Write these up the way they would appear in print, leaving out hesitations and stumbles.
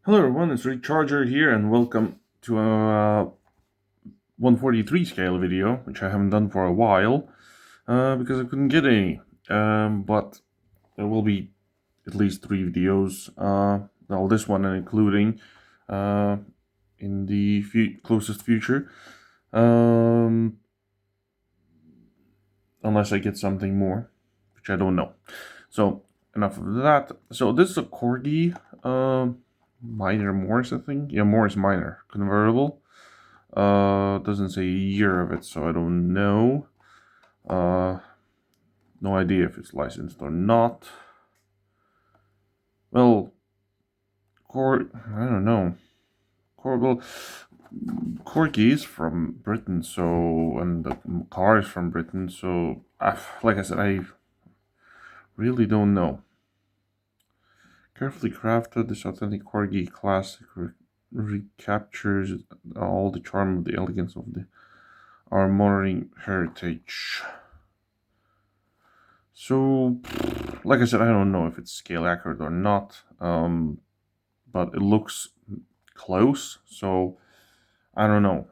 Hello everyone, it's Recharger here and welcome to a 143 scale video, which I haven't done for a while, because I couldn't get any. But there will be at least 3 videos, well this one including, uh, in the closest future, um, unless I get something more, which I don't know. So enough of that. So this is a Corgi, minor Morris, I think. Yeah, Morris minor convertible. Doesn't say year of it, so I don't know. No idea if it's licensed or not. Well, I don't know. Well, Corgi is from Britain, so, and the car is from Britain, so, like I said, I really don't know. Carefully crafted, this authentic Corgi classic recaptures all the charm of the elegance of our modern heritage. So, like I said, I don't know if it's scale accurate or not, but it looks close, so I don't know.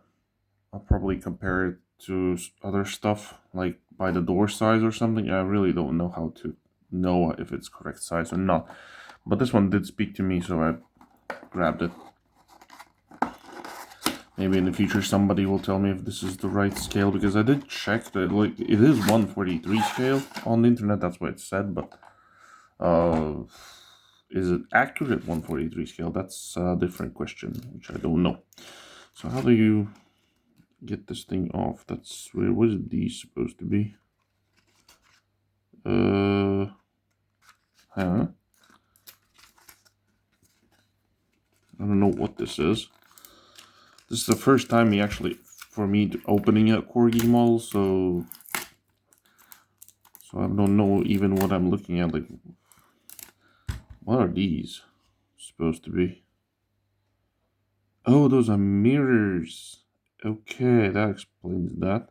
I'll probably compare it to other stuff, like by the door size or something. I really don't know how to know if it's correct size or not. But this one did speak to me, so I grabbed it. Maybe in the future somebody will tell me if this is the right scale, because I did check that it is 143 scale on the internet. That's what it said, but is it accurate 143 scale? That's a different question, which I don't know. So how do you get this thing off? That's weird. What is these supposed to be? Huh? I don't know what this is. This is the first time for me opening a Corgi model, so I don't know even what I'm looking at. Like, what are these supposed to be? Oh, those are mirrors. Okay, that explains that.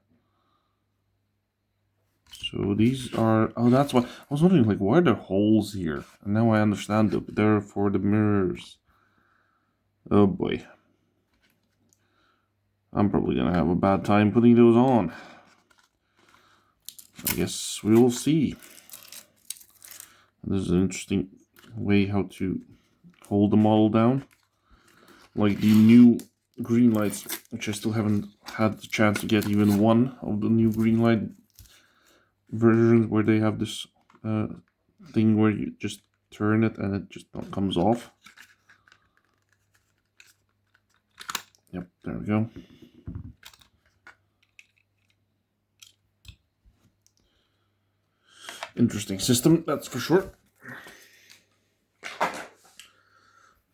So these are, oh, that's why, I was wondering, like, why are there holes here? And now I understand that they're for the mirrors. Oh boy. I'm probably gonna have a bad time putting those on. I guess we will see. This is an interesting way how to hold the model down. Like the new green lights, which I still haven't had the chance to get even one of the new green light versions where they have this thing where you just turn it and it just comes off. Yep, there we go. Interesting system, that's for sure.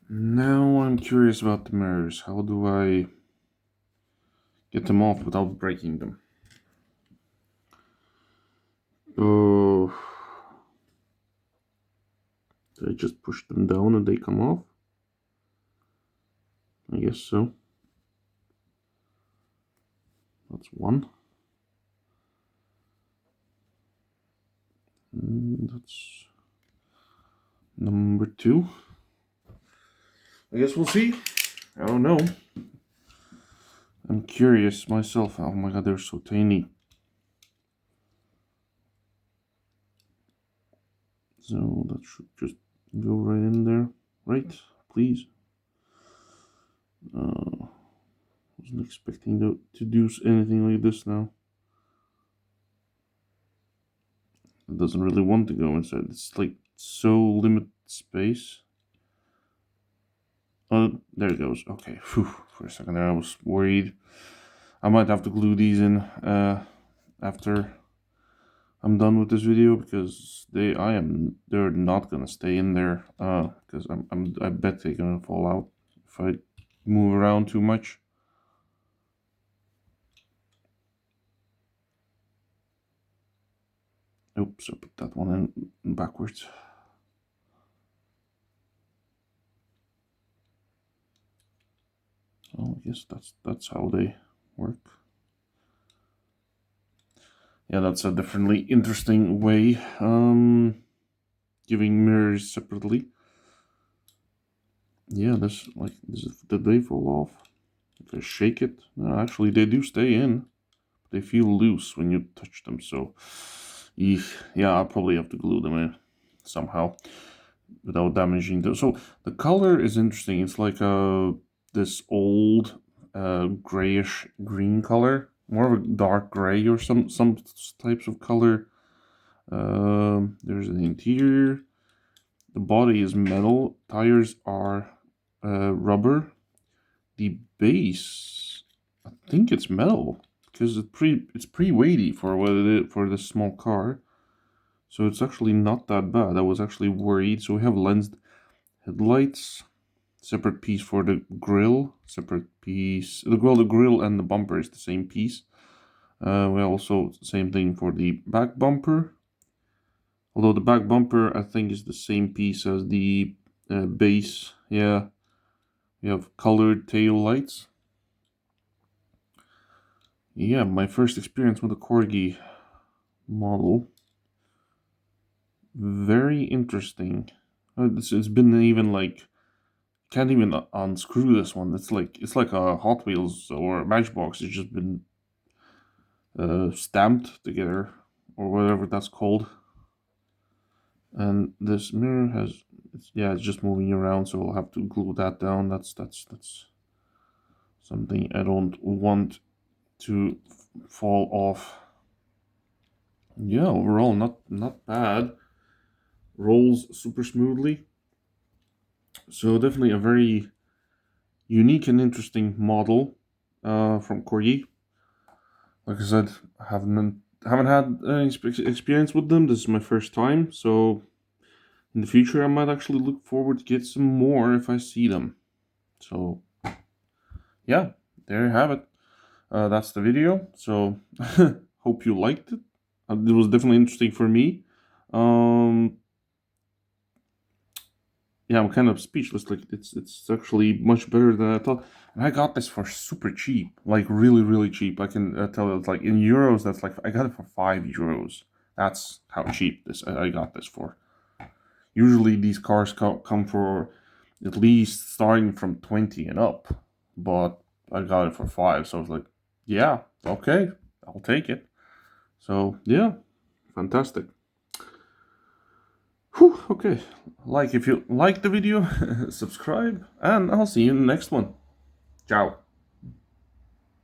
Now I'm curious about the mirrors. How do I get them off without breaking them? Oh, did I just push them down and they come off? I guess so. That's one. And that's number two. I guess we'll see. I don't know. I'm curious myself. Oh my god, they're so tiny. So that should just go right in there. Right? Please. Wasn't expecting to do anything like this now. It doesn't really want to go inside. It's like so limited space. Oh, there it goes. Okay. Whew. For a second there, I was worried. I might have to glue these in after I'm done with this video, because they're not gonna stay in there, because I bet they're gonna fall out if I move around too much. Oops, I put that one in backwards. So I guess that's how they work. Yeah, that's a definitely interesting way. Giving mirrors separately. Yeah, did they fall off? If I shake it, no, actually they do stay in. They feel loose when you touch them, so yeah, I'll probably have to glue them in somehow without damaging them. So the color is interesting. It's like this old grayish green color, more of a dark gray or some types of color. There's the interior. The body is metal. Tires are rubber. The base, I think it's metal because it's pretty weighty for what it is for this small car. So it's actually not that bad. I was actually worried. So we have lensed headlights, separate piece for the grill, separate piece. The grill and the bumper is the same piece. We also same thing for the back bumper. Although the back bumper I think is the same piece as the base. Yeah, we have colored tail lights. Yeah, my first experience with a Corgi model. Very interesting. It's been even like can't even unscrew this one. It's like a Hot Wheels or a Matchbox. It's just been stamped together or whatever that's called. And this mirror it's just moving around, so I'll have to glue that down. That's something I don't want to fall off. Yeah, overall not bad. Rolls super smoothly. So definitely a very unique and interesting model from Corgi. Like I said, I haven't had any experience with them. This is my first time, so in the future I might actually look forward to get some more if I see them. So yeah, there you have it. That's the video. So hope you liked it. It was definitely interesting for me. Um, yeah, I'm kind of speechless. Like it's actually much better than I thought. And I got this for super cheap, like really cheap. I can tell it's like in euros. That's like I got it for €5. That's how cheap I got this for. Usually these cars come for at least starting from 20 and up, but I got it for 5. So I was like, yeah, okay, I'll take it. So yeah, fantastic. Whew, okay, like if you like the video, subscribe, and I'll see you in the next one. Ciao.